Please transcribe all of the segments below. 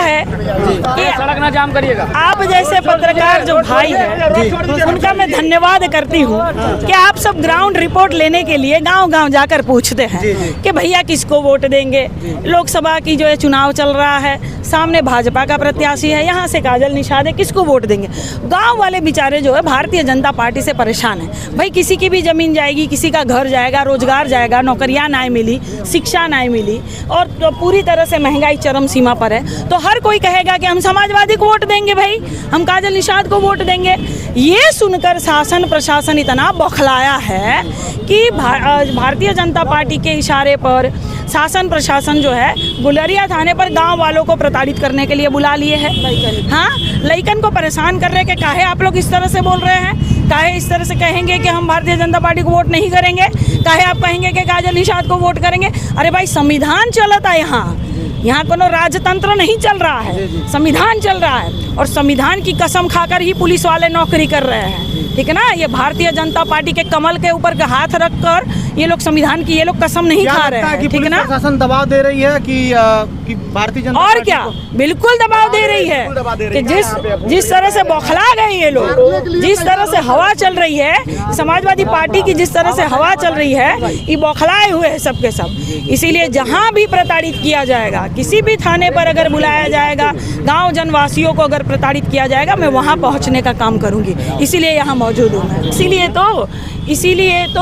है कि सड़क ना जाम करिएगा। आप जैसे पत्रकार जो भाई है उनका मैं धन्यवाद करती हूँ कि आप सब ग्राउंड रिपोर्ट लेने के लिए गांव-गांव जाकर पूछते हैं कि भैया किसको वोट देंगे। लोकसभा की जो है चुनाव चल रहा है, सामने भाजपा का प्रत्याशी है, यहाँ से काजल निषाद है, किसको वोट देंगे। गाँव वाले बेचारे जो है भारतीय जनता पार्टी से परेशान है। भाई किसी की भी जमीन जाएगी, किसी का घर जाएगा, रोजगार जाएगा, नौकरियाँ नहीं मिली, शिक्षा नहीं मिली और तो पूरी तरह से महंगाई चरम सीमा पर है। तो हर कोई कहेगा कि हम समाजवादी को वोट देंगे, भाई हम काजल निषाद को वोट देंगे। ये सुनकर शासन प्रशासन इतना बौखलाया है कि भारतीय जनता पार्टी के इशारे पर शासन प्रशासन जो है गुलरिया थाने पर गांव वालों को प्रताड़ित करने के लिए बुला लिए है। हाँ, लइकन को परेशान कर रहे हैं कि काहे आप लोग इस तरह से बोल रहे हैं, काहे इस तरह से कहेंगे कि हम भारतीय जनता पार्टी को वोट नहीं करेंगे, काहे आप कहेंगे कि काजल निषाद को वोट करेंगे। अरे भाई संविधान चलता है, यहाँ कोनो राजतंत्र नहीं चल रहा है, संविधान चल रहा है और संविधान की कसम खाकर ही पुलिस वाले नौकरी कर रहे हैं। ठीक है ना, ये भारतीय जनता पार्टी के कमल के ऊपर हाथ रखकर ये लोग संविधान की ये लोग कसम नहीं खा रहे हैं। ठीक है ना, प्रशासन दबाव दे रही है कि भारतीय जनता और क्या बिल्कुल दबाव दे रही है कि जिस तरह से बौखला गए ये लोग, जिस तरह से हवा चल रही है समाजवादी पार्टी की, जिस तरह से हवा चल रही है, ये बौखलाए हुए हैं सबके सब। इसीलिए जहां भी प्रताड़ित किया जाएगा, किसी भी थाने पर अगर बुलाया जाएगा, गांव जनवासियों को अगर प्रताड़ित किया जाएगा, मैं वहां पहुंचने का काम करूंगी। इसीलिए यहाँ मौजूद हूँ मैं। इसीलिए तो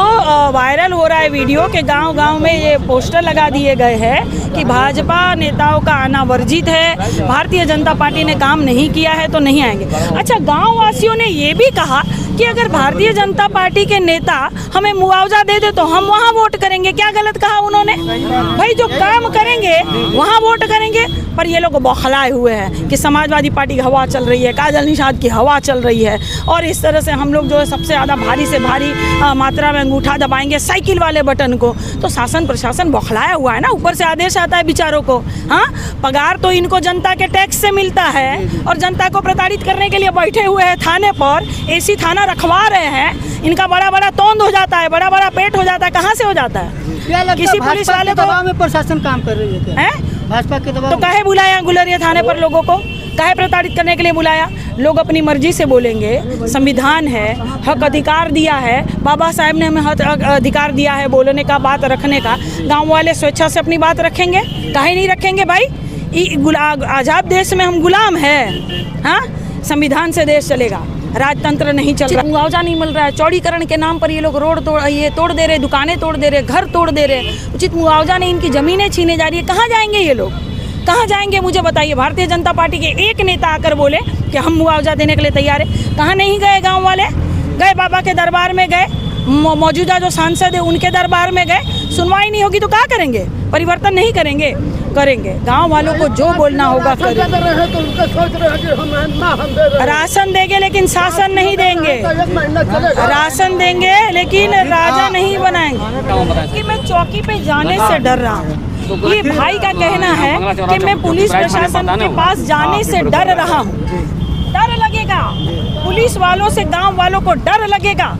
वायरल हो रहा है वीडियो के गांव-गांव में ये पोस्टर लगा दिए गए हैं कि भाजपा नेताओं का आना वर्जित है, भारतीय जनता पार्टी ने काम नहीं किया है तो नहीं आएंगे। अच्छा, गांव वासियों ने ये भी कहा कि अगर भारतीय जनता पार्टी के नेता हमें मुआवजा दे दे तो हम वहाँ वोट करेंगे। क्या गलत कहा उन्होंने? भाई जो काम करेंगे वहाँ वोट करेंगे। पर ये लोग बौखलाए हुए हैं कि समाजवादी पार्टी की हवा चल रही है, काजल निषाद की हवा चल रही है और इस तरह से हम लोग जो है सबसे ज़्यादा भारी से भारी मात्रा में अंगूठा दबाएंगे साइकिल वाले बटन को। तो शासन प्रशासन बौखलाया हुआ है ना, ऊपर से आदेश आता है बेचारों को। हाँ, पगार तो इनको जनता के टैक्स से मिलता है और जनता को प्रताड़ित करने के लिए बैठे हुए हैं थाने पर, एसी थाना रखवा रहे हैं। इनका बड़ा बड़ा तोंद हो जाता है, बड़ा बड़ा पेट हो जाता है। कहाँ से हो जाता है? किसी पुलिस वाले दबाव में प्रशासन काम कर रही है भाजपा के दबाव। तो काहे बुलाया गुलरिया थाने पर लोगों को? काहे प्रताड़ित करने के लिए बुलाया? लोग अपनी मर्जी से बोलेंगे, संविधान है, हक अधिकार दिया है, बाबा साहब ने हमें हक अधिकार दिया है बोलने का, बात रखने का। गांव वाले स्वेच्छा से अपनी बात रखेंगे, काहे नहीं रखेंगे भाई? आज़ाद देश में हम गुलाम है। हाँ, संविधान से देश चलेगा, राजतंत्र नहीं चल रहा। मुआवजा नहीं मिल रहा है, चौड़ीकरण के नाम पर ये लोग रोड तोड़ दे रहे, दुकानें तोड़ दे रहे, घर तोड़ दे रहे, उचित मुआवजा नहीं, इनकी ज़मीनें छीने जा रही है। कहाँ जाएंगे ये लोग? कहाँ जाएंगे मुझे बताइए? भारतीय जनता पार्टी के एक नेता आकर बोले कि हम मुआवजा देने के लिए तैयार है। कहाँ नहीं गए? गांव वाले गए, बाबा के दरबार में गए, मौजूदा जो सांसद है उनके दरबार में गए। सुनवाई नहीं होगी तो क्या करेंगे? परिवर्तन नहीं करेंगे? करेंगे। गांव वालों को जो बोलना होगा करेंगे। राशन देंगे लेकिन शासन नहीं देंगे, राशन देंगे लेकिन राजा नहीं बनाएंगे। कि मैं चौकी पे जाने से डर रहा हूँ, ये भाई का कहना है कि मैं पुलिस प्रशासन के पास जाने से डर रहा हूँ। डर लगेगा पुलिस वालों से, गांव वालों को डर लगेगा।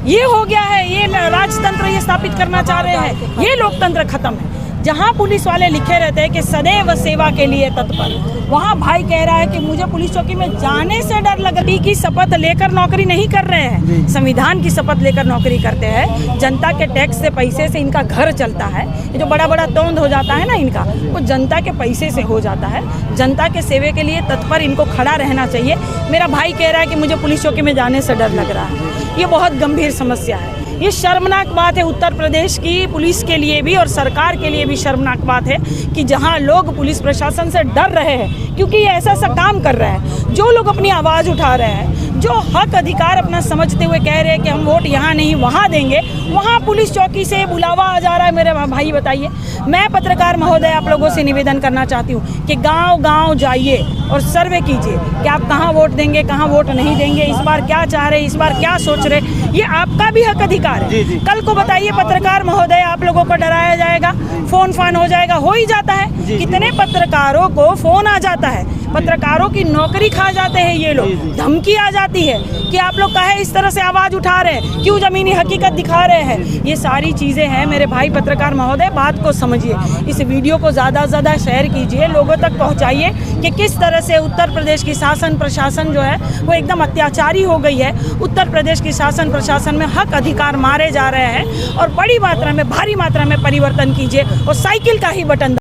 ये हो गया है, ये राजतंत्र ये स्थापित करना चाह रहे हैं, ये लोकतंत्र खत्म है। जहाँ पुलिस वाले लिखे रहते हैं कि सदैव सेवा के लिए तत्पर, वहाँ भाई कह रहा है कि मुझे पुलिस चौकी में जाने से डर लग रही। की शपथ लेकर नौकरी नहीं कर रहे हैं, संविधान की शपथ लेकर नौकरी करते हैं। जनता के टैक्स से, पैसे से इनका घर चलता है। ये जो बड़ा बड़ा तोंद हो जाता है ना इनका, वो जनता के पैसे से हो जाता है। जनता के सेवे के लिए तत्पर इनको खड़ा रहना चाहिए। मेरा भाई कह रहा है कि मुझे पुलिस चौकी में जाने से डर लग रहा है। ये बहुत गंभीर समस्या है। ये शर्मनाक बात है उत्तर प्रदेश की पुलिस के लिए भी और सरकार के लिए भी शर्मनाक बात है कि जहां लोग पुलिस प्रशासन से डर रहे हैं क्योंकि ये ऐसा काम कर रहे हैं। जो लोग अपनी आवाज़ उठा रहे हैं, जो हक अधिकार अपना समझते हुए कह रहे हैं कि हम वोट यहाँ नहीं वहाँ देंगे, वहाँ पुलिस चौकी से बुलावा आ जा रहा है। मेरे भाई बताइए, मैं पत्रकार महोदय आप लोगों से निवेदन करना चाहती हूँ कि गाँव-गाँव जाइए और सर्वे कीजिए कि आप कहाँ वोट देंगे, कहाँ वोट नहीं देंगे, इस बार क्या चाह रहे, इस बार क्या सोच रहे। ये आपका भी हक अधिकार है। कल को बताइए पत्रकार महोदय आप लोगों को डराया जाएगा, फोन फान हो जाएगा, हो ही जाता है। कितने पत्रकारों को फोन आ जाता है, पत्रकारों की नौकरी खा जाते हैं ये लोग, धमकी आ जाती आती है कि आप लोग काहे इस तरह से आवाज़ उठा रहे हैं, क्यों ज़मीनी हकीकत दिखा रहे हैं। ये सारी चीज़ें हैं मेरे भाई पत्रकार महोदय, बात को समझिए, इस वीडियो को ज़्यादा से ज़्यादा शेयर कीजिए, लोगों तक पहुंचाइए कि किस तरह से उत्तर प्रदेश की शासन प्रशासन जो है वो एकदम अत्याचारी हो गई है। उत्तर प्रदेश की शासन प्रशासन में हक अधिकार मारे जा रहे हैं और बड़ी मात्रा में, भारी मात्रा में परिवर्तन कीजिए और साइकिल का ही बटन